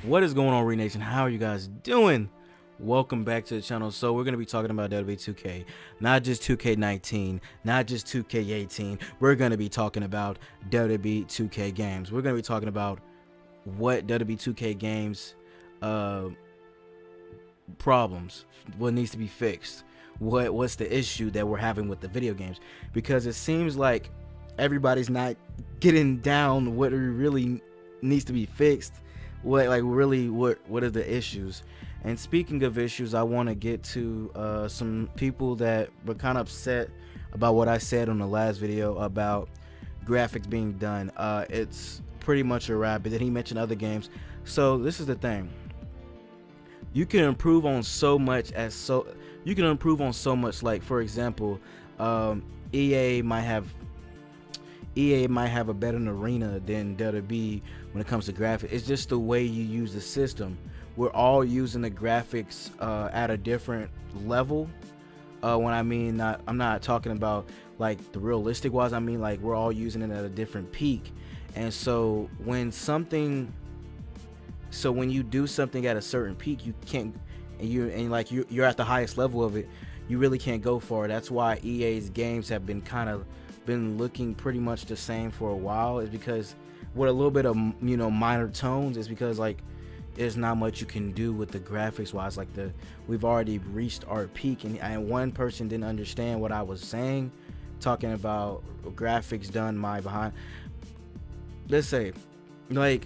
What is going on, Renation? How are you guys doing? Welcome back to the channel. So we're going to be talking about WWE 2K, not just 2K19, not just 2K18. We're going to be talking about WWE 2K games. We're going to be talking about what WWE 2K games problems, what needs to be fixed, what's the issue that we're having with the video games, because it seems like everybody's not getting down what really needs to be fixed. What are the issues? And speaking of issues, I want to get to some people that were kind of upset about what I said on the last video about graphics being done. It's pretty much a wrap, but then he mentioned other games. So this is the thing: you can improve on so much. Like, for example, EA might have a better arena than WWE when it comes to graphics. It's just the way you use the system. We're all using the graphics at a different level. When I mean, I'm not talking about like the realistic wise. I mean, like, we're all using it at a different peak. And so when you do something at a certain peak, you can't, you're at the highest level of it, you really can't go for it. That's why EA's games have been looking pretty much the same for a while, is because with a little bit of minor tones, is because like there's not much you can do with the graphics wise. Like, we've already reached our peak, and one person didn't understand what I was saying, talking about graphics done behind. Let's say, like,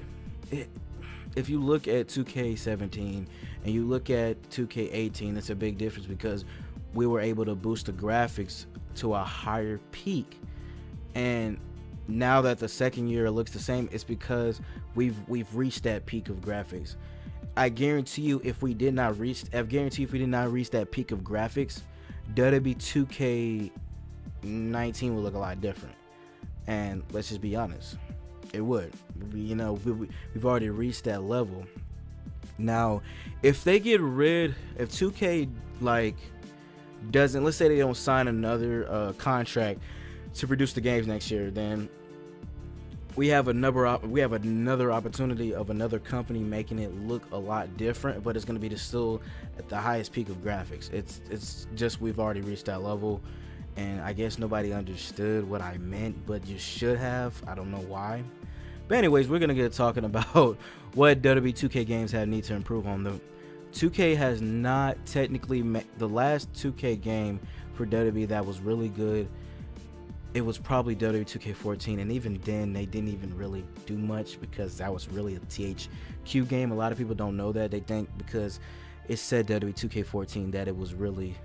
if you look at 2K17 and you look at 2K18, it's a big difference, because we were able to boost the graphics to a higher peak. And now that the second year looks the same, it's because we've reached that peak of graphics. I guarantee you, if we did not reach that peak of graphics, WWE 2K19 would look a lot different. And let's just be honest, it would. We've already reached that level. Now, if 2K doesn't, let's say they don't sign another contract to produce the games next year, then we have another opportunity of another company making it look a lot different, but it's going to be still at the highest peak of graphics. It's just, we've already reached that level, and I guess nobody understood what I meant, but you should have. I don't know why. But anyways, we're going to get talking about what WWE 2K games need to improve on. The 2K has not technically the last 2K game for WWE that was really good, it was probably WWE 2K14, and even then they didn't even really do much, because that was really a THQ game. A lot of people don't know that. They think because it said WWE 2K14 that it was really,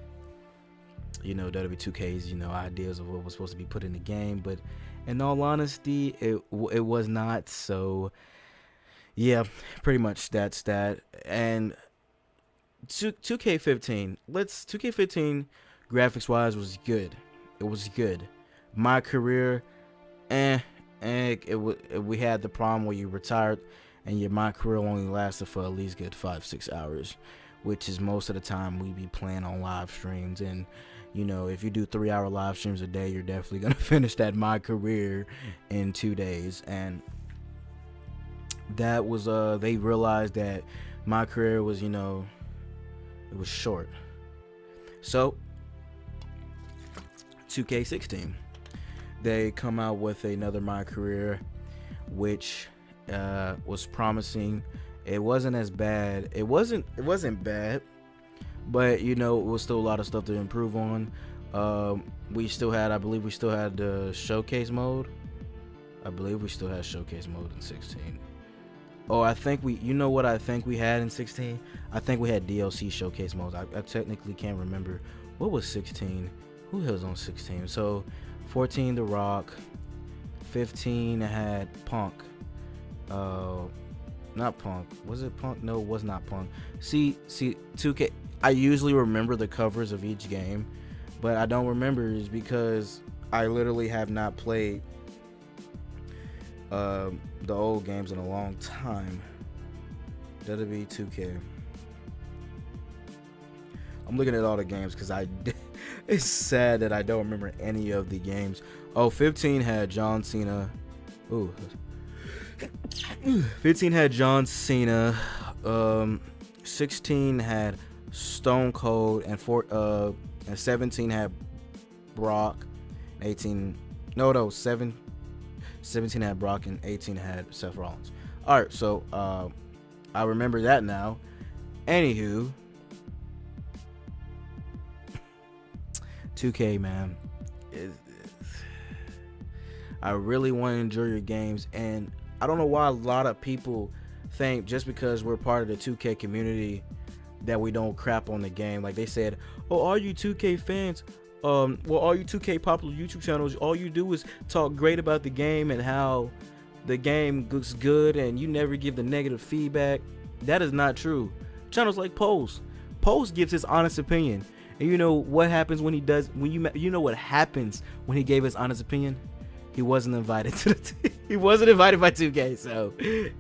WWE 2K's, ideas of what was supposed to be put in the game. But in all honesty, it was not. So yeah, pretty much that's that. And 2K15, 2K15 graphics wise was good. It was good. My career, we had the problem where you retired and my career only lasted for at least good 5-6 hours, which is most of the time we be playing on live streams. And if you do 3-hour live streams a day, you're definitely gonna finish that my career in 2 days. And that was they realized that my career was, it was short. So 2K16, they come out with another my career, which was promising. It wasn't as bad. It wasn't bad, but it was still a lot of stuff to improve on. I believe we still had the showcase mode. I believe we still had showcase mode in 16. Oh, I think what I think we had in 16? I think we had DLC showcase modes. I technically can't remember. What was 16? Who was on 16? So 14, The Rock. 15 had Punk. Not Punk. Was it Punk? No, it was not Punk. See, 2K. I usually remember the covers of each game, but I don't remember is because I literally have not played the old games in a long time. WWE 2K. I'm looking at all the games because it's sad that I don't remember any of the games. Oh, 15 had John Cena. Ooh, 15 had John Cena. 16 had Stone Cold, and 17 had Brock. 17 had Brock, and 18 had Seth Rollins. All right, so I remember that now. Anywho, 2K, man, I really want to enjoy your games, and I don't know why a lot of people think just because we're part of the 2K community that we don't crap on the game. Like they said, oh, all you 2K fans, well, all you 2K popular YouTube channels, all you do is talk great about the game and how the game looks good, and you never give the negative feedback. That is not true. Channels like Pose gives his honest opinion, and you know what happens when he does, when you know what happens when he gave his honest opinion. He wasn't invited to the he wasn't invited by 2K, so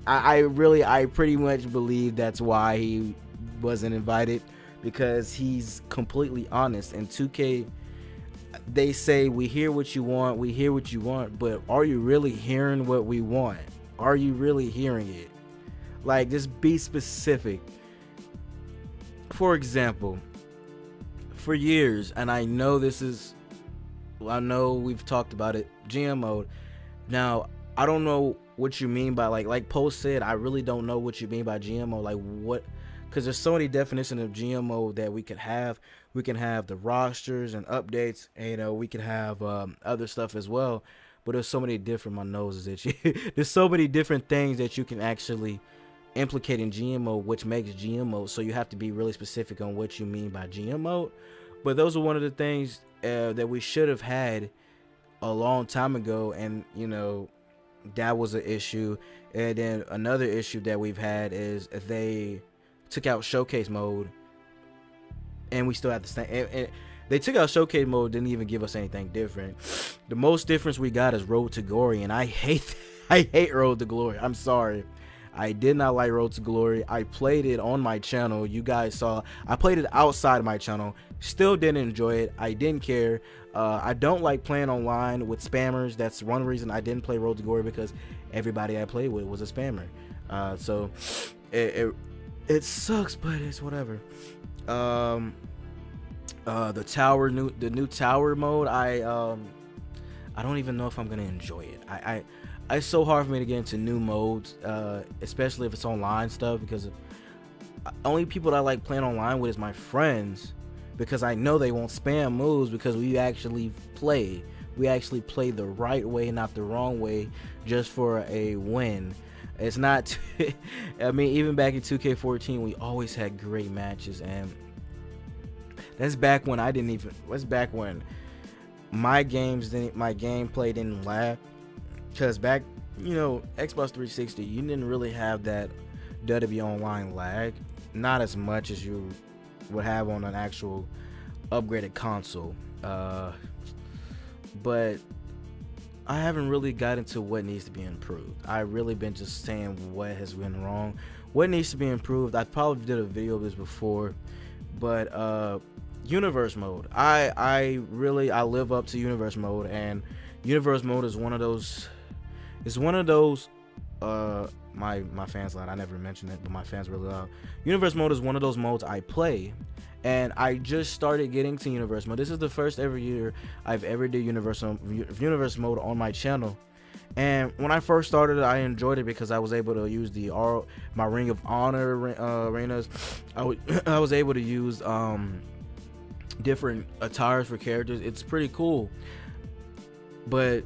I pretty much believe that's why he wasn't invited, because he's completely honest. And 2K, they say we hear what you want, but are you really hearing what we want? Are you really hearing it? Like, just be specific. For example, for years, and I know we've talked about it, GM mode. Now, I don't know what you mean by like Post said, I really don't know what you mean by GM mode. Like what? Because there's so many definitions of GM mode that we could have. We can have the rosters and updates, and, you know, we can have other stuff as well. But there's so many different, my nose is itchy. There's so many different things that you can actually implicate in GM mode, which makes GM mode. So you have to be really specific on what you mean by GM mode. But those are one of the things that we should have had a long time ago, and you know, that was an issue. And then another issue that we've had is they took out showcase mode, and we still have the same. And they took out showcase mode, didn't even give us anything different. The most difference we got is Road to Glory, and I hate Road to Glory. I'm sorry, I did not like Road to Glory. I played it on my channel. You guys saw I played it outside of my channel. Still didn't enjoy it. I didn't care. I don't like playing online with spammers. That's one reason I didn't play Road to Glory, because everybody I played with was a spammer. So it sucks, but it's whatever. The new tower mode, I don't even know if I'm gonna enjoy it. It's so hard for me to get into new modes, especially if it's online stuff, because only people that I like playing online with is my friends, because I know they won't spam moves, because we actually play the right way, not the wrong way, just for a win. It's not I mean, even back in 2K14 we always had great matches, and that's back when my gameplay didn't lag. Because back, you know, Xbox 360, you didn't really have that WWE Online lag. Not as much as you would have on an actual upgraded console. But I haven't really got into what needs to be improved. I've really been just saying what has been wrong. What needs to be improved, I probably did a video of this before. But universe mode. I live up to universe mode, and universe mode is one of those. It's one of those. My fans loud. I never mentioned it, but my fans really loud. Universe mode is one of those modes I play, and I just started getting to universe mode. This is the first ever year I've ever did universe mode on my channel. And when I first started, I enjoyed it because I was able to use my Ring of Honor arenas. I was able to use different attires for characters. It's pretty cool, but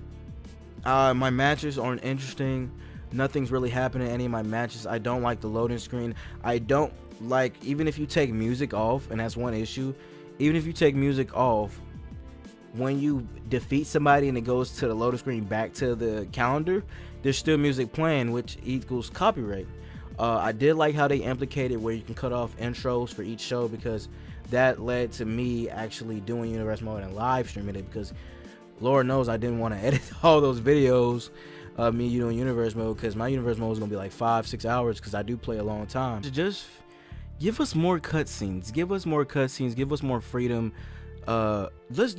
my matches aren't interesting. Nothing's really happening in any of my matches. I don't like the loading screen. I don't like, even if you take music off, and that's one issue, even if you take music off, when you defeat somebody and it goes to the loading screen back to the calendar, there's still music playing, which equals copyright. I did like how they implicated where you can cut off intros for each show, because that led to me actually doing universe mode and live streaming it, because Lord knows I didn't want to edit all those videos of me doing universe mode, because my universe mode is gonna be like 5-6 hours, because I do play a long time. Just give us more cutscenes, give us more freedom. Let's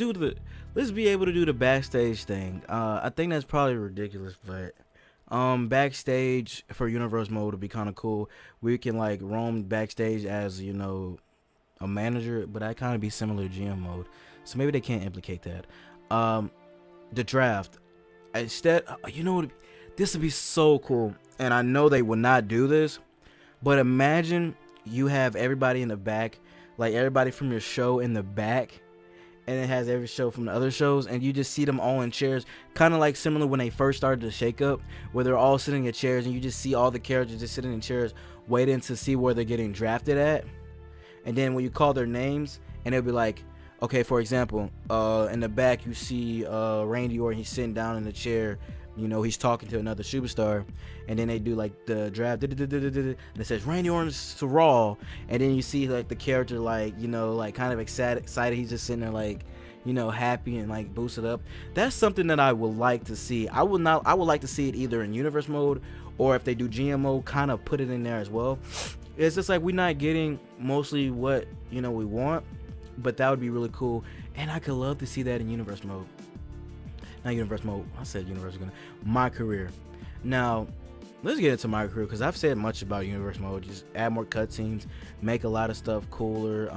be able to do the backstage thing. I think that's probably ridiculous, but Backstage for universe mode would be kind of cool. We can like roam backstage as, you know, a manager, but that kind of be similar to GM mode. So maybe they can't implicate that. The draft. Instead, you know what? This would be so cool. And I know they would not do this, but imagine you have everybody in the back, like everybody from your show in the back, and it has every show from the other shows, and you just see them all in chairs, kind of like similar when they first started the shake up, where they're all sitting in chairs, and you just see all the characters just sitting in chairs waiting to see where they're getting drafted at. And then when you call their names, and it'll be like, okay, for example, in the back you see Randy Orton, he's sitting down in the chair, you know, he's talking to another superstar, and then they do like the draft, and it says Randy Orton's to Raw, and then you see like the character, like, you know, like kind of excited, he's just sitting there like, you know, happy and like boosted up. That's something that I would like to see. I would like to see it either in universe mode, or if they do GM mode, kind of put it in there as well. It's just like we're not getting mostly what, you know, we want, but that would be really cool, and I could love to see that in universe mode. Not universe mode, I said universe again. My career. Now, let's get into my career, because I've said much about universe mode. Just add more cutscenes, make a lot of stuff cooler.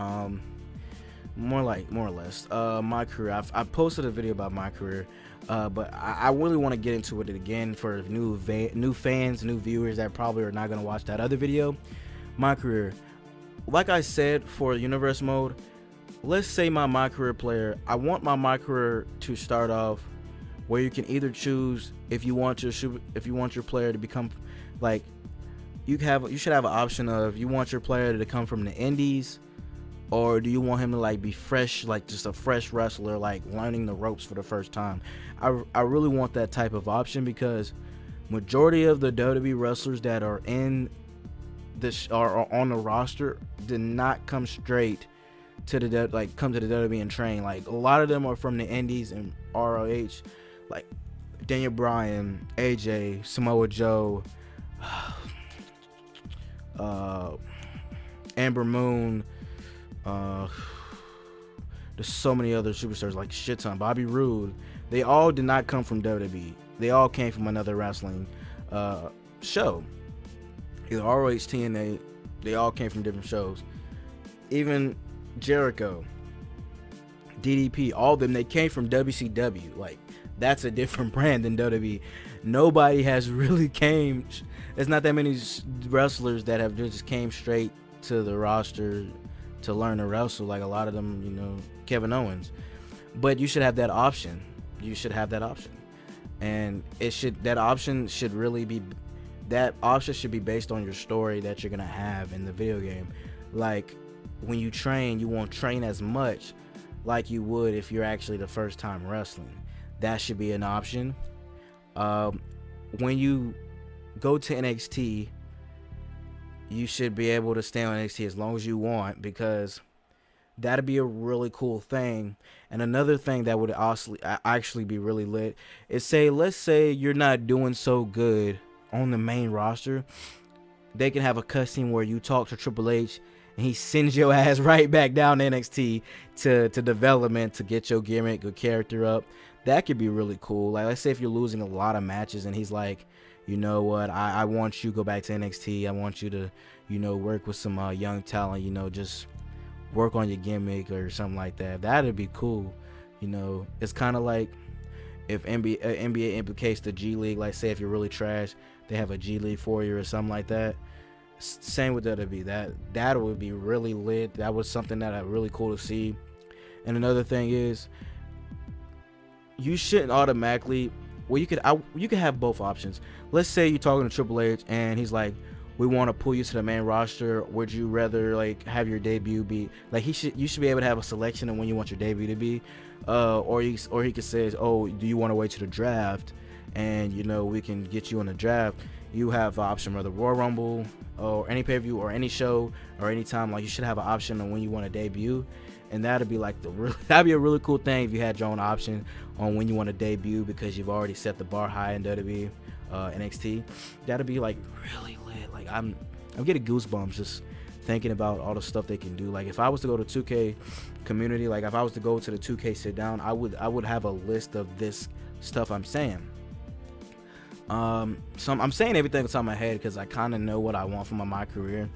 More or less. My career. I posted a video about my career, but I really want to get into it again for new fans, new viewers that probably are not gonna watch that other video. My career. Like I said, for universe mode, let's say my career player. I want my career to start off where you can either choose if you want your player to become, like, you should have an option of, you want your player to come from the indies, or do you want him to like be fresh, like just a fresh wrestler, like learning the ropes for the first time. I really want that type of option, because majority of the WWE wrestlers that are in this are on the roster did not come straight to the WWE and train. Like, a lot of them are from the indies and ROH, like Daniel Bryan, AJ, Samoa Joe, Amber Moon, there's so many other superstars, like shit ton, Bobby Roode. They all did not come from WWE. They all came from another wrestling show, either ROH, TNA. They all came from different shows. Even Jericho, DDP, all of them, they came from WCW. Like, that's a different brand than WWE. Nobody has really came. There's not that many wrestlers that have just came straight to the roster to learn to wrestle. Like, a lot of them, you know, Kevin Owens. But you should have that option. You should have that option, and that option should be based on your story that you're gonna have in the video game. Like, when you train, you won't train as much like you would if you're actually the first time wrestling. That should be an option. When you go to NXT, you should be able to stay on NXT as long as you want, because that'd be a really cool thing. And another thing that would actually be really lit is, let's say you're not doing so good on the main roster, they can have a cutscene where you talk to Triple H and he sends your ass right back down to NXT to development, to get your gimmick, your character up. That could be really cool. Like, let's say if you're losing a lot of matches and he's like, you know what, I want you to go back to NXT. I want you to, you know, work with some young talent, you know, just work on your gimmick or something like that. That'd be cool. You know, it's kind of like if NBA implicates the G League. Like, say if you're really trash, they have a G League for you or something like that. Same with WWE. That would be really lit. That was something that really cool to see. And another thing is, you shouldn't automatically. Well, you could have both options. Let's say you're talking to Triple H and he's like, we want to pull you to the main roster. Would you rather like have your debut be like, you should be able to have a selection of when you want your debut to be, or he could say, oh, do you want to wait to the draft, and you know, we can get you on the draft. You have the option of the Royal Rumble or any pay-per-view or any show or any time. Like, you should have an option on when you want to debut, and that'd be like that'd be a really cool thing if you had your own option on when you want to debut, because you've already set the bar high in WWE, NXT. That'd be like really lit. Like, I'm getting goosebumps just thinking about all the stuff they can do. Like, if I was to go to 2K community, like if I was to go to the 2K sit down, I would have a list of this stuff I'm saying. I'm saying everything that's on my head because I kind of know what I want from my career.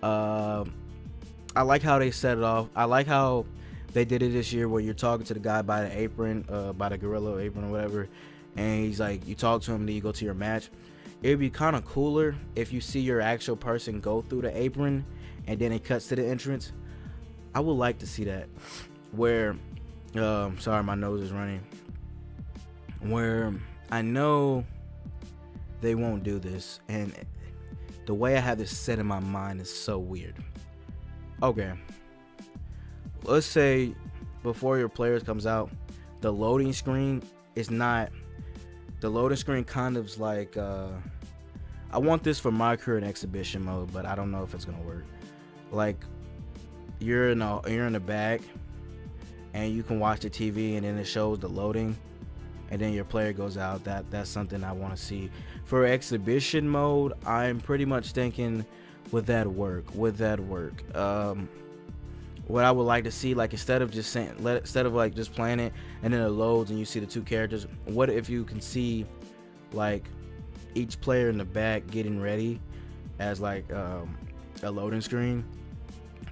I like how they set it off. I like how they did it this year, where you're talking to the guy by the apron, by the gorilla apron or whatever, and he's like, you talk to him, then you go to your match. It'd be kind of cooler if you see your actual person go through the apron and then it cuts to the entrance. I would like to see that, where sorry, my nose is running, where I know they won't do this, and the way I have this set in my mind is so weird. Okay, let's say before your players comes out, the loading screen is not, the loading screen kind of like, I want this for my career in exhibition mode, but I don't know if it's gonna work. Like, you're in the back and you can watch the TV and then it shows the loading and then your player goes out. That's something I want to see. For exhibition mode, I'm pretty much thinking, would that work? What I would like to see, like, instead of just saying, instead of like just playing it and then it loads and you see the two characters, what if you can see like each player in the back getting ready as like a loading screen?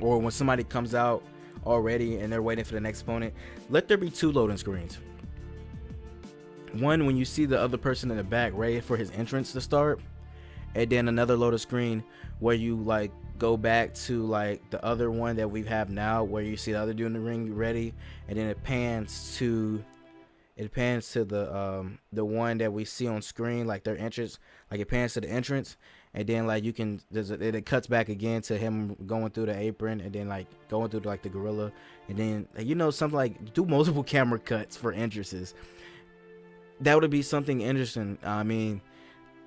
Or when somebody comes out already and they're waiting for the next opponent, let there be two loading screens. One when you see the other person in the back ready for his entrance to start, and then another loading screen where you like go back to like the other one that we have now, where you see the other dude in the ring ready, and then it pans to the one that we see on screen, like their entrance, like it pans to the entrance, and then like you can, it cuts back again to him going through the apron, and then like going through like the gorilla, and then, you know, something like do multiple camera cuts for entrances. That would be something interesting. I mean,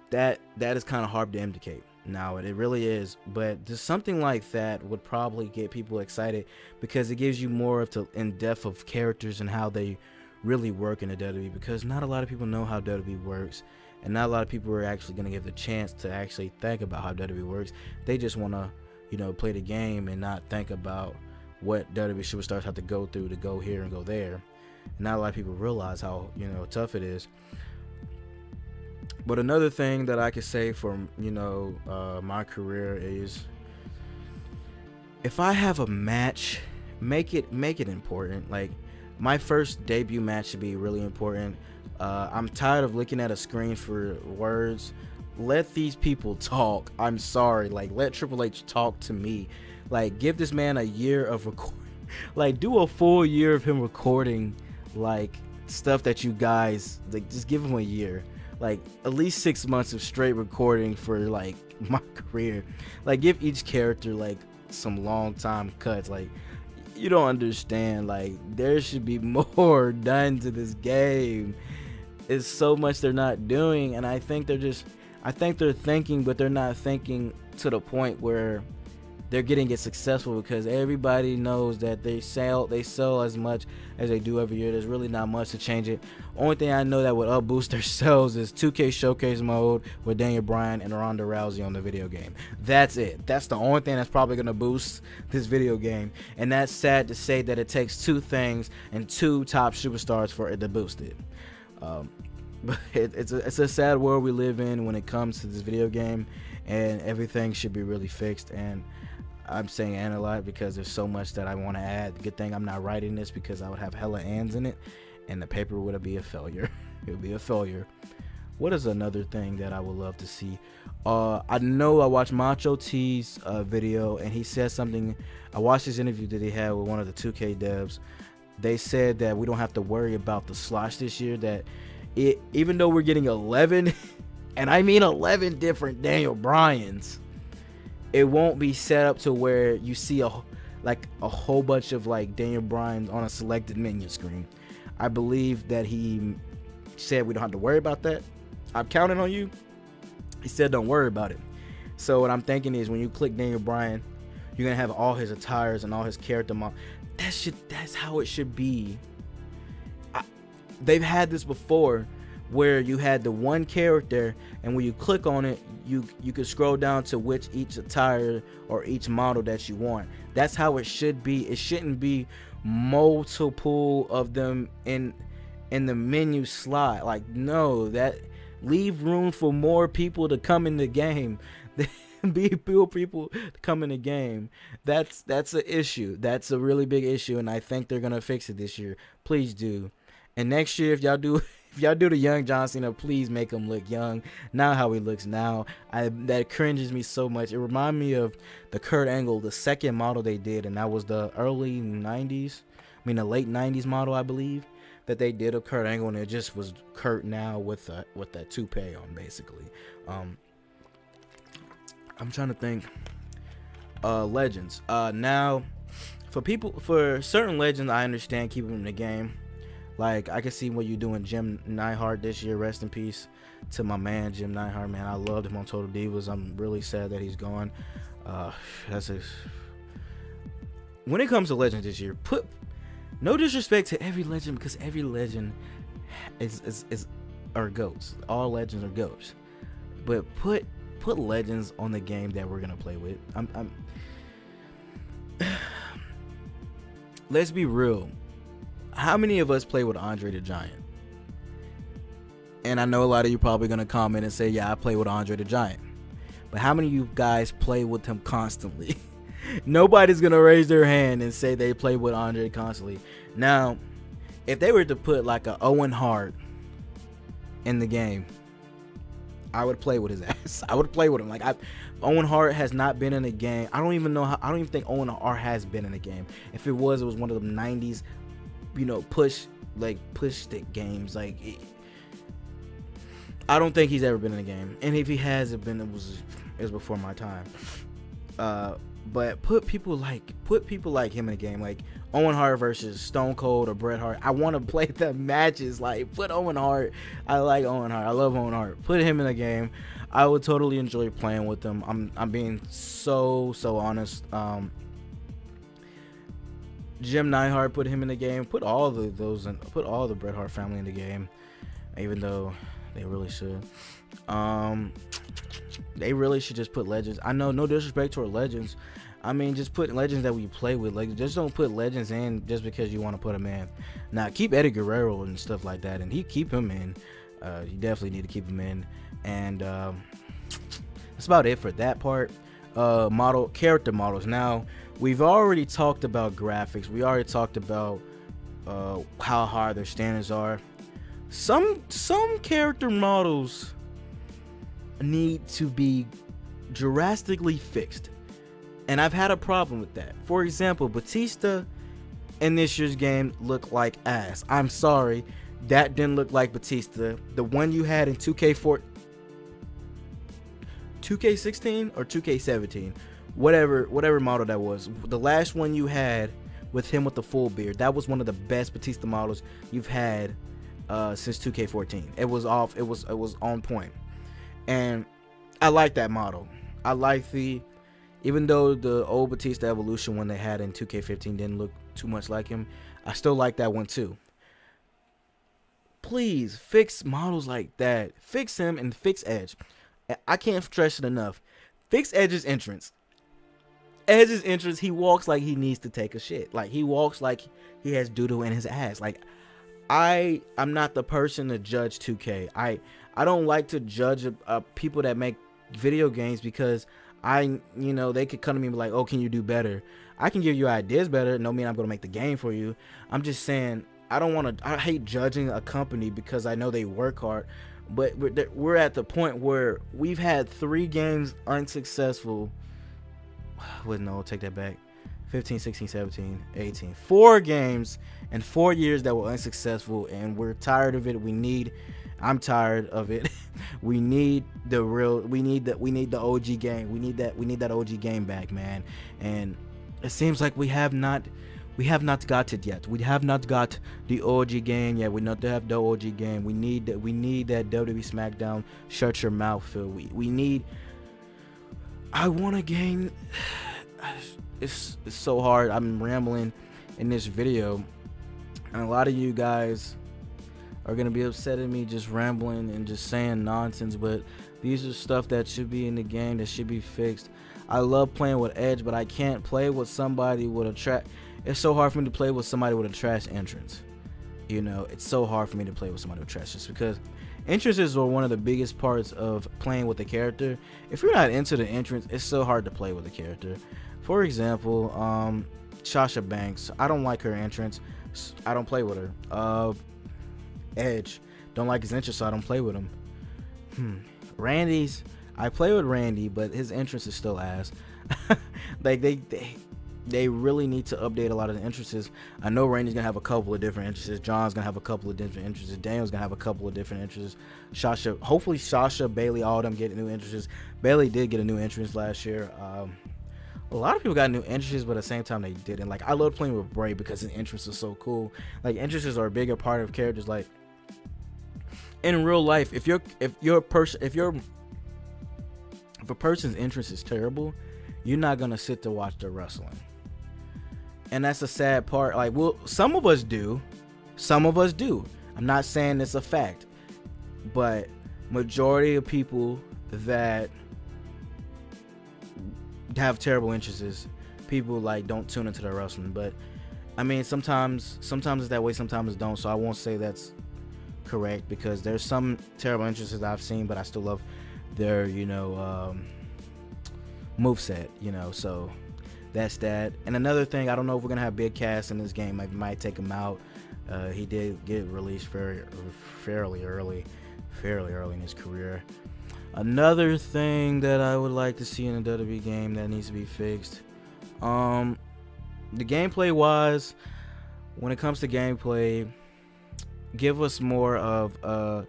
that is kind of hard to indicate now, it really is, but just something like that would probably get people excited, because it gives you more of the in-depth of characters and how they really work in the WWE, because not a lot of people know how WWE works, and not a lot of people are actually going to give the chance to actually think about how WWE works. They just want to, you know, play the game and not think about what WWE superstars have to go through to go here and go there. And not a lot of people realize how, you know, tough it is. But another thing that I could say from, you know, my career is, if I have a match, make it important. Like, my first debut match should be really important. I'm tired of looking at a screen for words. Let these people talk. I'm sorry. Like, let Triple H talk to me. Like, give this man a year of recording. Like, do a full year of him recording, like, stuff that you guys, like, just give him a year. Like, at least 6 months of straight recording for, like, my career. Like, give each character, like, some long time cuts. Like, you don't understand. Like, there should be more done to this game. It's so much they're not doing, and I think they're thinking, but they're not thinking to the point where they're getting it successful, because everybody knows that they sell as much as they do every year. There's really not much to change it. Only thing I know that would up boost their sales is 2K Showcase mode with Daniel Bryan and Ronda Rousey on the video game. That's it. That's the only thing that's probably going to boost this video game. And that's sad to say that it takes two things and two top superstars for it to boost it. But it's a sad world we live in when it comes to this video game, and everything should be really fixed. And I'm saying "and" a lot because there's so much that I want to add. Good thing I'm not writing this, because I would have hella ands in it, and the paper would be a failure. It would be a failure. What is another thing that I would love to see? I know I watched Macho T's video, and he said something. I watched this interview that he had with one of the 2K devs. They said that we don't have to worry about the slosh this year, that even though we're getting 11, and I mean 11 different Daniel Bryans, it won't be set up to where you see a whole bunch of like Daniel Bryan on a selected menu screen. I believe that he said we don't have to worry about that. I'm counting on you. He said don't worry about it. So what I'm thinking is, when you click Daniel Bryan, you're gonna have all his attires and all his character that's how it should be. They've had this before, where you had the one character, and when you click on it, you could scroll down to which each attire or each model that you want. That's how it should be. It shouldn't be multiple of them in the menu slot. Like, no, Leave room for more people to come in the game. People to come in the game. That's an issue. That's a really big issue, and I think they're gonna fix it this year. Please do. And next year, if y'all do if y'all do the young John Cena, please make him look young. Not how he looks now. That cringes me so much. It reminds me of the Kurt Angle, the second model they did, and that was the early 90s. I mean, the late 90s model, I believe, that they did of Kurt Angle, and it just was Kurt now with that toupee on, basically. I'm trying to think. Legends. Now, for certain legends, I understand keeping them in the game. Like, I can see what you're doing, Jim Neidhart this year. Rest in peace to my man, Jim Neidhart, man. I loved him on Total Divas. I'm really sad that he's gone. When it comes to legends this year, no disrespect to every legend, because every legend are GOATs. All legends are GOATs. But put legends on the game that we're gonna play with. Let's be real. How many of us play with Andre the Giant? And I know a lot of you probably gonna comment and say, yeah, I play with Andre the Giant. But how many of you guys play with him constantly? Nobody's gonna raise their hand and say they play with Andre constantly. Now, if they were to put like a Owen Hart in the game, I would play with his ass. I would play with him. Like, Owen Hart has not been in the game. I don't even think Owen Hart has been in the game. If it was one of the 90s, push stick games. Like, I don't think he's ever been in a game. And if he has, it was before my time. But put people like him in a game, like Owen Hart versus Stone Cold or Bret Hart. I want to play the matches. Like, put Owen Hart. I like Owen Hart. I love Owen Hart. Put him in a game. I would totally enjoy playing with him. I'm being so honest. Jim Neidhart, put him in the game. Put all the Bret Hart family in the game, even though they really should. They really should just put legends. I know, no disrespect to our legends. I mean, just put legends that we play with. Like, just don't put legends in just because you want to put them in. Now, keep Eddie Guerrero and stuff like that, and keep him in. You definitely need to keep him in. And that's about it for that part. Character models. Now, we've already talked about graphics. We already talked about how high their standards are. Some character models need to be drastically fixed, and I've had a problem with that. For example, Batista in this year's game looked like ass. I'm sorry, that didn't look like Batista. The one you had in 2K16 or 2K17, whatever model that was, the last one you had with him with the full beard, that was one of the best Batista models you've had since 2K14. It was on point. And I like that model. I like even though the old Batista Evolution one they had in 2K15 didn't look too much like him, I still like that one too. Please fix models like that. Fix him and fix Edge. I can't stress it enough. Fix Edge's entrance. Edge's entrance, he walks like he needs to take a shit. Like, he walks like he has doo-doo in his ass. Like, I'm not the person to judge 2K. I don't like to judge people that make video games, because they could come to me and be like, oh, can you do better? I can give you ideas better. No mean I'm going to make the game for you. I'm just saying, I hate judging a company because I know they work hard, but we're at the point where we've had 3 games unsuccessful. Wait, no, take that back. 15, 16, 17, 18. 4 games in 4 years that were unsuccessful, and we're tired of it. I'm tired of it. We need the OG game. We need that OG game back, man. And it seems like we have not got it yet. We have not got the OG game yet. We not have the OG game. We need that WWE SmackDown shut your mouth feel. I want a game. It's so hard. I'm rambling in this video, and a lot of you guys are gonna be upset at me just rambling and just saying nonsense, but these are stuff that should be in the game, that should be fixed. I love playing with Edge, but I can't play with somebody with a trash. It's so hard for me to play with somebody with a trash entrance. It's so hard for me to play with somebody with trash, just because Entrances are one of the biggest parts of playing with the character. If you're not into the entrance, it's so hard to play with the character. For example, Sasha Banks, I don't like her entrance. I don't play with her. Edge, don't like his entrance, so I don't play with him. Randy's, I play with Randy, but his entrance is still ass. Like they really need to update a lot of the entrances. I know Randy's gonna have a couple of different entrances. John's gonna have a couple of different entrances. Daniel's gonna have a couple of different entrances. Hopefully Sasha, Bailey, all of them get new entrances. Bailey did get a new entrance last year. A lot of people got new entrances, but at the same time they didn't. Like, I love playing with Bray because his entrance is so cool. Like, entrances are a bigger part of characters. Like, in real life, if a person's entrance is terrible, you're not gonna sit to watch their wrestling. And that's a sad part. Like, well, some of us do. I'm not saying it's a fact, but majority of people that have terrible entrances, people like don't tune into their wrestling. But I mean, sometimes it's that way, sometimes it don't. So I won't say that's correct, because there's some terrible entrances I've seen, but I still love their, moveset, so that's that. And another thing, I don't know if we're gonna have Big Cass in this game. I might take him out. He did get released fairly early in his career. Another thing that I would like to see in a WWE game that needs to be fixed, the gameplay wise, when it comes to gameplay, give us more of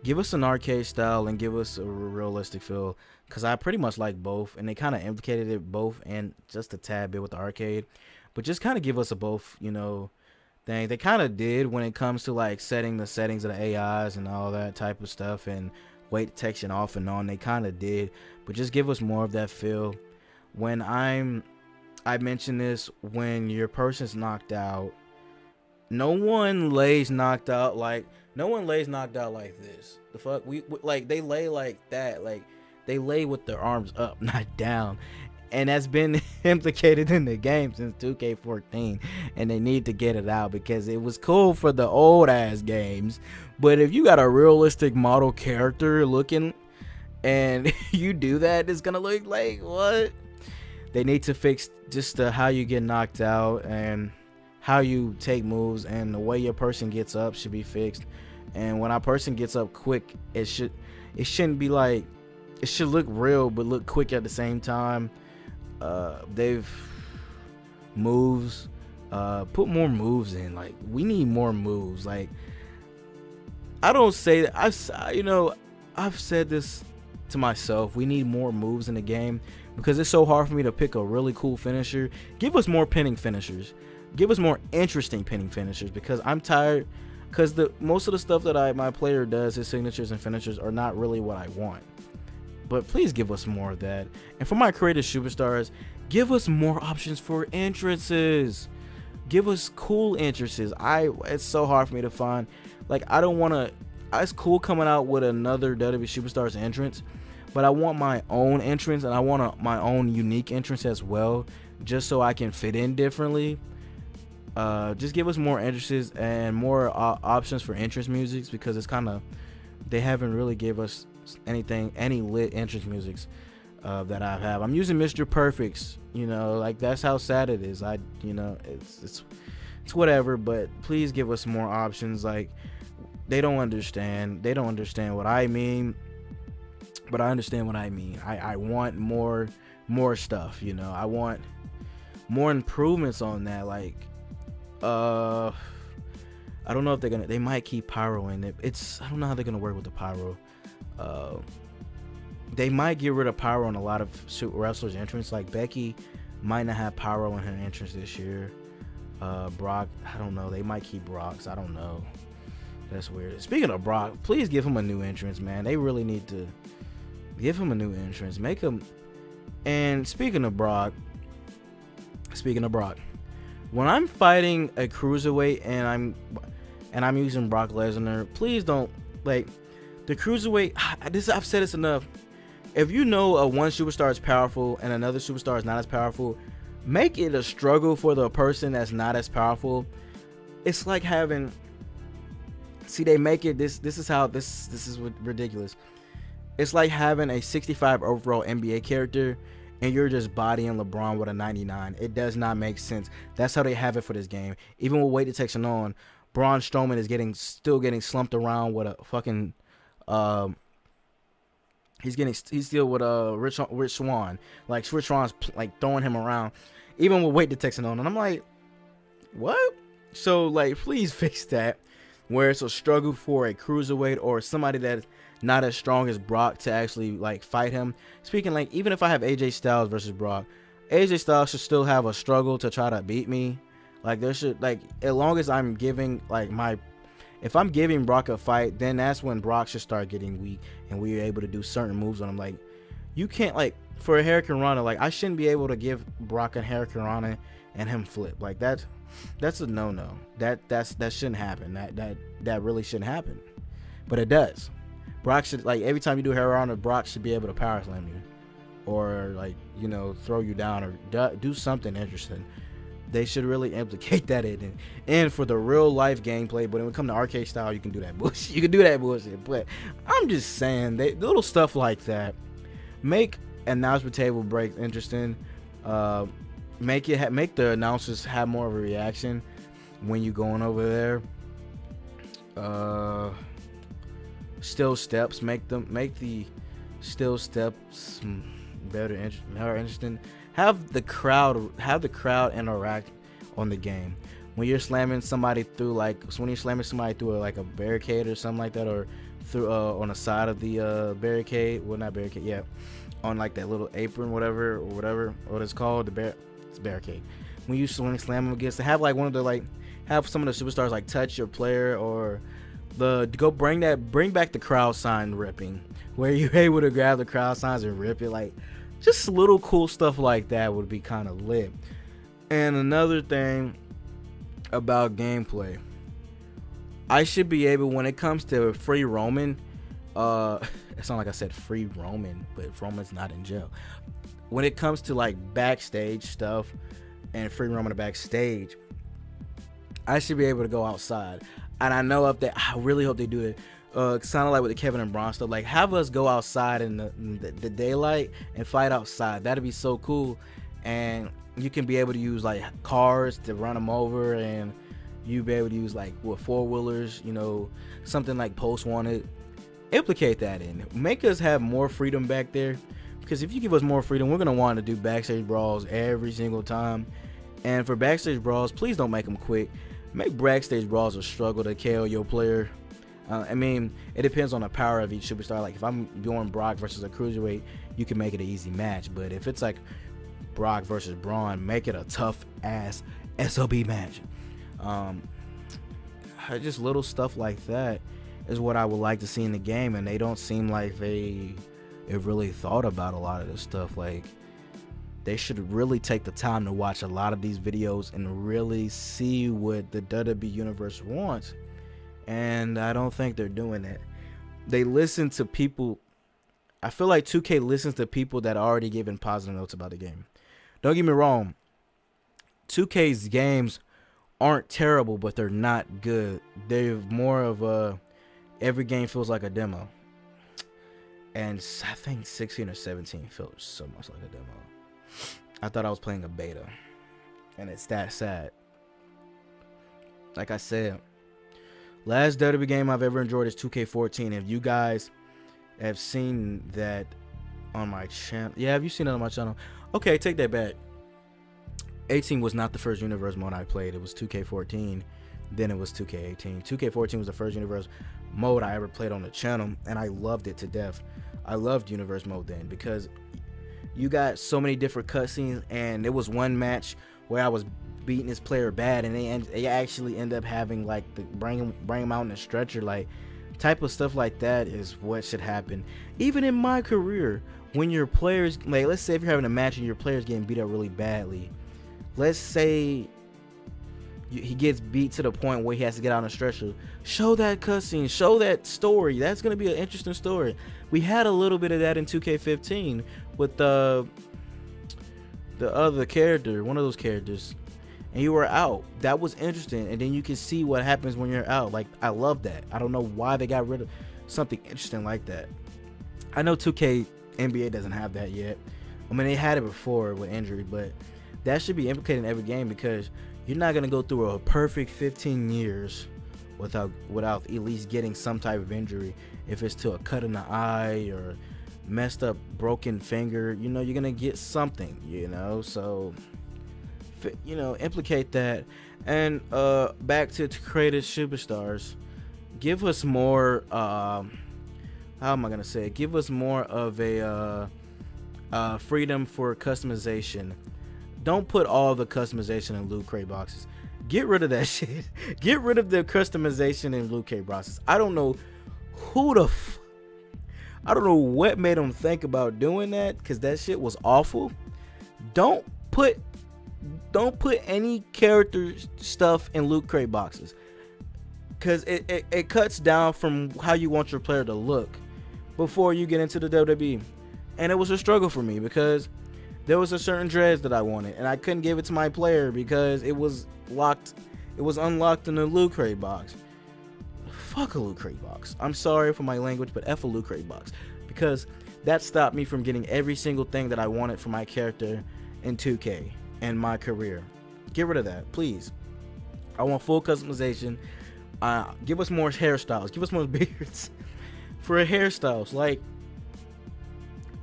give us an arcade style and give us a realistic feel, because I pretty much like both, and they kind of implicated it both and just a tad bit with the arcade, but just kind of give us a both thing. They kind of did when it comes to like setting the settings of the AIs and all that type of stuff and weight detection off and on. They kind of did, but just give us more of that feel. When I mentioned this, when your person's knocked out, no one lays knocked out like this. The fuck, we like, they lay like that, like they lay with their arms up, not down. And that's been implicated in the game since 2K14, and they need to get it out, because it was cool for the old ass games, but if you got a realistic model character looking and you do that, it's gonna look like what? They need to fix just how you get knocked out and how you take moves, and the way your person gets up should be fixed. And when a person gets up quick, it shouldn't be like, it should look real but look quick at the same time. They've moves, put more moves in. Like, we need more moves. Like, I don't say that, I've said this to myself, we need more moves in the game, because it's so hard for me to pick a really cool finisher. Give us more pinning finishers, give us more interesting pinning finishers, because I'm tired, because most of the stuff that my player does, his signatures and finishers, are not really what I want. But please give us more of that. And for my creative superstars, give us more options for entrances. Give us cool entrances. It's so hard for me to find. Like, I don't want to. It's cool coming out with another WWE Superstars entrance, but I want my own entrance, and I want my own unique entrance as well, just so I can fit in differently. Just give us more entrances and more options for entrance musics, because it's kind of, they haven't really gave us any lit entrance musics that I have. I'm using Mr. Perfect's, like, that's how sad it is. It's whatever, but please give us more options. Like, they don't understand what I mean, but I understand what I mean. I want more stuff, I want more improvements on that. Like, I don't know if they might keep pyro in it. I don't know how they're gonna work with the pyro. They might get rid of pyro on a lot of wrestlers' entrance. Like, Becky might not have pyro in her entrance this year. Brock, I don't know. They might keep Brock's. I don't know. That's weird. Speaking of Brock, please give him a new entrance, man. They really need to give him a new entrance. Make him. And speaking of Brock, when I'm fighting a cruiserweight and I'm using Brock Lesnar, please don't, like, the cruiserweight. I've said this enough. If you know one superstar is powerful and another superstar is not as powerful, make it a struggle for the person that's not as powerful. It's like having See, they make it this is how this is ridiculous. It's like having a 65 overall NBA character and you're just bodying LeBron with a 99. It does not make sense. That's how they have it for this game. Even with weight detection on, Braun Strowman is still getting slumped around with a fucking he's still with Rich Swann. Like Rich Swann's like throwing him around even with weight detection on, and I'm like, what? So like, please fix that, where it's a struggle for a cruiserweight or somebody that's not as strong as Brock to actually like fight him. Speaking like, even if I have AJ Styles versus Brock, AJ Styles should still have a struggle to try to beat me. Like there should, like, as long as I'm giving like if I'm giving Brock a fight, then that's when Brock should start getting weak and we're able to do certain moves on him. Like, you can't, like, for a Hurricane Rana, like, I shouldn't be able to give Brock a Hurricane Rana and him flip. Like, that's a no-no. That shouldn't happen. That really shouldn't happen. But it does. Brock should, like, every time you do Hurricane Rana, Brock should be able to power slam you, or like, you know, throw you down, or do something interesting. They should really implicate that in. And for the real life gameplay, but when it comes to arcade style, you can do that bullshit. You can do that bullshit. But I'm just saying, little stuff like that make announcement table breaks interesting. Make the announcers have more of a reaction when you going over there. Still steps, make the still steps better, more interesting. Have the crowd interact on the game. When you're slamming somebody through, like, when you're slamming somebody through a barricade or something like that, or through on the side of the barricade, well, not barricade, yeah, on like that little apron, whatever what it's called, it's barricade. When you slam them against, have like one of the, like, have some of the superstars like touch your player, or bring back the crowd sign ripping, where you're able to grab the crowd signs and rip it. Like, just little cool stuff like that would be kind of lit. And another thing about gameplay, I should be able, when it comes to free roaming, it's not like I said free roaming, but Roman's not in jail. When it comes to like backstage stuff and free roaming the backstage, I should be able to go outside. And I know I really hope they do it. Sounded like with the Kevin and Braun stuff, like, have us go outside in the daylight and fight outside. That'd be so cool. And you can be able to use like cars to run them over, and you be able to use like four-wheelers, you know, something like Post Wanted. Implicate that in, make us have more freedom back there, because if you give us more freedom, we're gonna want to do backstage brawls every single time. And for backstage brawls, please don't make them quick. Make backstage brawls a struggle to KO your player. I mean, it depends on the power of each superstar. Like, if I'm doing Brock versus a cruiserweight, you can make it an easy match. But if it's like Brock versus Braun, make it a tough ass SOB match. Just little stuff like that is what I would like to see in the game, and they don't seem like they really thought about a lot of this stuff. Like, they should really take the time to watch a lot of these videos and really see what the WWE universe wants. And I don't think they're doing that. They listen to people. I feel like 2K listens to people that are already giving positive notes about the game. Don't get me wrong, 2K's games aren't terrible, but they're not good. They're more of a, every game feels like a demo. And I think 16 or 17 felt so much like a demo. I thought I was playing a beta. And it's that sad. Like I said, last WWE game I've ever enjoyed is 2K14. If you guys have seen that on my channel, yeah, have you seen it on my channel? Okay, take that back. 18 was not the first universe mode I played. It was 2K14, then it was 2K18. 2K14 was the first universe mode I ever played on the channel, and I loved it to death. I loved universe mode then because you got so many different cutscenes, and there was one match where I was beating this player bad, and they actually end up having like the bring him out in a stretcher. Like, type of stuff like that is what should happen. Even in my career, when your players, like, let's say if you're having a match and your player's getting beat up really badly, let's say he gets beat to the point where he has to get out on a stretcher, show that cutscene, show that story. That's gonna be an interesting story. We had a little bit of that in 2K15 with the other character, one of those characters. and you were out. That was interesting. And then you can see what happens when you're out. Like, I love that. I don't know why they got rid of something interesting like that. I know 2K NBA doesn't have that yet. I mean, they had it before with injury, but that should be implicated in every game, because you're not gonna go through a perfect 15 years without at least getting some type of injury. If it's to a cut in the eye or messed up broken finger, you know, you're gonna get something, you know. So, you know, implicate that. And back to creative superstars, give us more how am I gonna say it? Give us more of a freedom for customization. Don't put all the customization in loot crate boxes. Get rid of that shit. Get rid of the customization in loot crate boxes. I don't know who the I don't know what made them think about doing that, because that shit was awful. Don't put any character stuff in loot crate boxes, because it cuts down from how you want your player to look before you get into the WWE. And it was a struggle for me, because there was a certain dreads that I wanted, and I couldn't give it to my player because it was locked. It was unlocked in the loot crate box. Fuck a loot crate box. I'm sorry for my language, but F a loot crate box, because that stopped me from getting every single thing that I wanted for my character in 2K and my career. Get rid of that, please. I want full customization. Give us more hairstyles. Give us more beards. For hairstyles, like,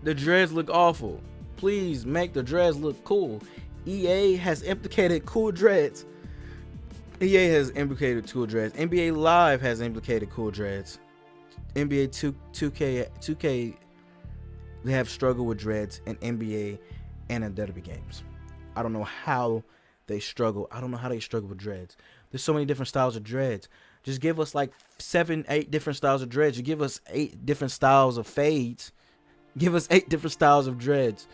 the dreads look awful. Please make the dreads look cool. EA has implicated cool dreads. EA has implicated cool dreads. NBA Live has implicated cool dreads. NBA 2K, they have struggled with dreads in NBA and in WWE games. I don't know how they struggle. I don't know how they struggle with dreads. There's so many different styles of dreads. Just give us like 7, 8 different styles of dreads. You give us 8 different styles of fades. Give us 8 different styles of dreads.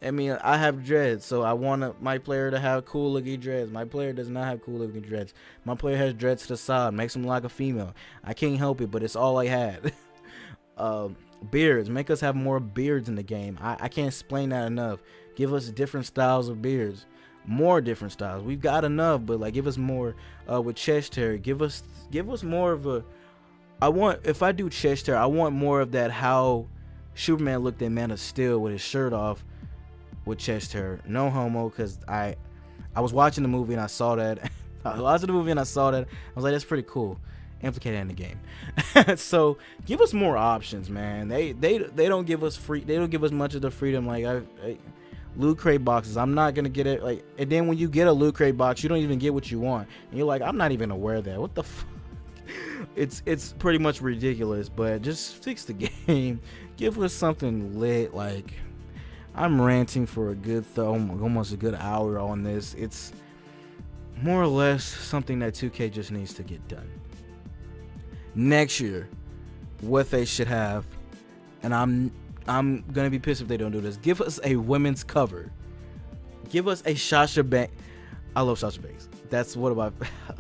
I mean, I have dreads, so I want my player to have cool looking dreads. My player does not have cool looking dreads. My player has dreads to the side, makes him like a female. I can't help it, but it's all I had. Beards, make us have more beards in the game. I can't explain that enough. Give us different styles of beards, more different styles. We've got enough, but like, give us more with chest hair. Give us more of a. If I do chest hair, I want more of that how Superman looked at Man of Steel with his shirt off with chest hair. No homo, because I was watching the movie and I saw that. I was like, that's pretty cool. Implicated in the game. So give us more options, man. They don't give us free. They don't give us much of the freedom. Like, loot crate boxes, I'm not gonna get it. Like, and then when you get a loot crate box, you don't even get what you want, and you're like, I'm not even aware of that. What the fuck? It's pretty much ridiculous. But just fix the game. Give us something lit. Like, I'm ranting for a good almost a good hour on this. It's more or less something that 2K just needs to get done. Next year, what they should have, and I'm gonna be pissed if they don't do this. Give us a women's cover. Give us a Sasha Banks. I love Sasha Banks. That's what about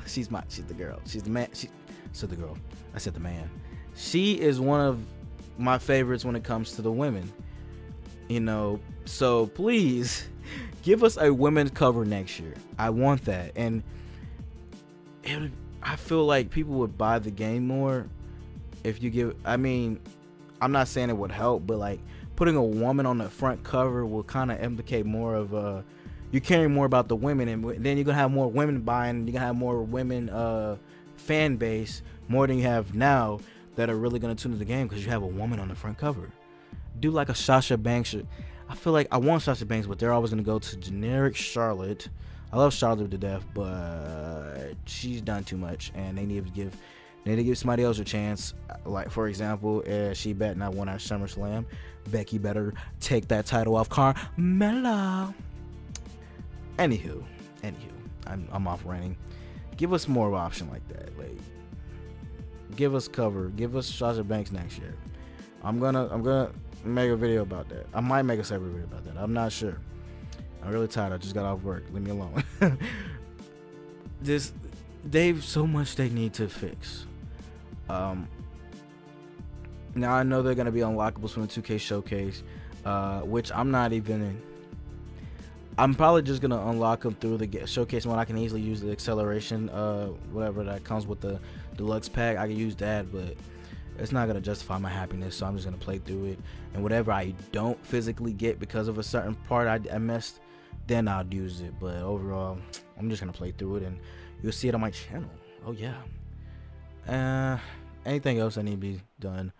she's the girl. She's the man. She said the girl. I said the man. She is one of my favorites when it comes to the women. You know, so please give us a women's cover next year. I want that. And I feel like people would buy the game more if you give. I mean, I'm not saying it would help, but like putting a woman on the front cover will kind of implicate more of you're caring more about the women, and then you're gonna have more women buying. You're gonna have more women fan base, more than you have now, that are really gonna tune into the game because you have a woman on the front cover. Do like a Sasha Banks. I feel like I want Sasha Banks, but they're always gonna go to generic Charlotte. I love Charlotte to death, but she's done too much, and they need to give somebody else a chance. Like, for example, she bet not won at SummerSlam. Becky better take that title off Carmella. Anywho, I'm off ranting. Give us more of an option like that. Like, give us cover. Give us Sasha Banks next year. I'm gonna make a video about that. I might make a separate video about that. I'm not sure. I'm really tired. I just got off work. Leave me alone. They've so much they need to fix. Now I know they're gonna be unlockables from the 2K showcase, which I'm not even in. I'm probably just gonna unlock them through the showcase mode. I can easily use the acceleration, whatever that comes with the deluxe pack. I can use that, but it's not gonna justify my happiness. So I'm just gonna play through it, and whatever I don't physically get because of a certain part I missed, then I'll use it. But overall, I'm just gonna play through it, and you'll see it on my channel. Oh yeah. Anything else that need to be done?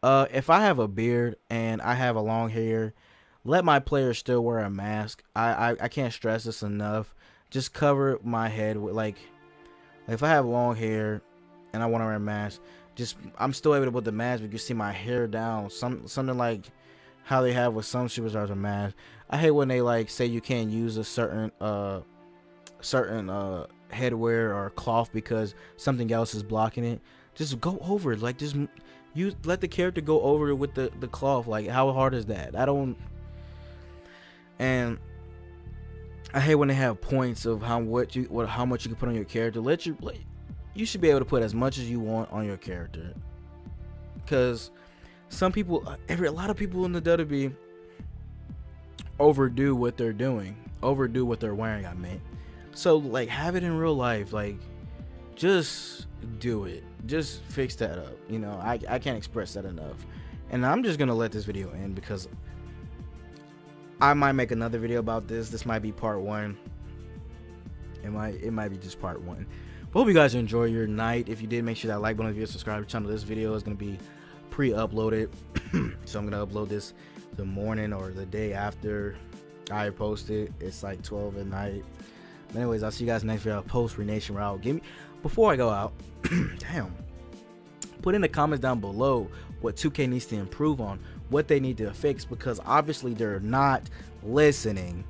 If I have a beard and I have a long hair, let my players still wear a mask. I can't stress this enough. Just cover my head with, like if I have long hair and I want to wear a mask, I'm still able to put the mask, but you can see my hair down. Something like how they have with some superstars a mask. I hate when they like say you can't use a certain headwear or cloth because something else is blocking it. Just go over it. Like, just let the character go over it with the cloth. Like, how hard is that? And I hate when they have points of how much you can put on your character. You should be able to put as much as you want on your character, because some people, a lot of people in the WWE overdo what they're doing, overdo what they're wearing. I mean, so like, have it in real life. Like, just do it. Just fix that up. You know, I can't express that enough. And I'm just gonna let this video end because I might make another video about this. This might be part 1. It might be just part 1. But hope you guys enjoy your night. If you did, make sure that like button, if you're subscribed to the channel. This video is gonna be pre-uploaded, so I'm gonna upload this the morning or the day after I post it. It's like 12 at night. But anyways, I'll see you guys next video. Post Renation Route. Before I go out, damn, put in the comments down below what 2K needs to improve on, what they need to fix, because obviously they're not listening.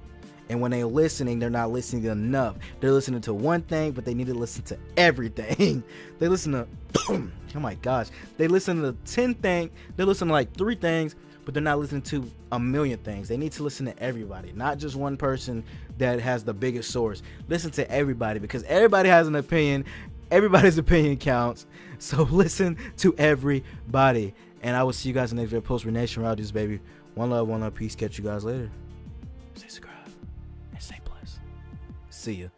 And when they're listening, they're not listening enough. They're listening to one thing, but they need to listen to everything. They listen to oh my gosh, they listen to 10 things. They listen to like 3 things, but they're not listening to a million things. They need to listen to everybody, not just one person that has the biggest source. Listen to everybody, because everybody has an opinion. Everybody's opinion counts. So listen to everybody. And I will see you guys in the next video. Post Renation Route, this baby. One love, peace. Catch you guys later. Stay subscribed and stay blessed. See ya.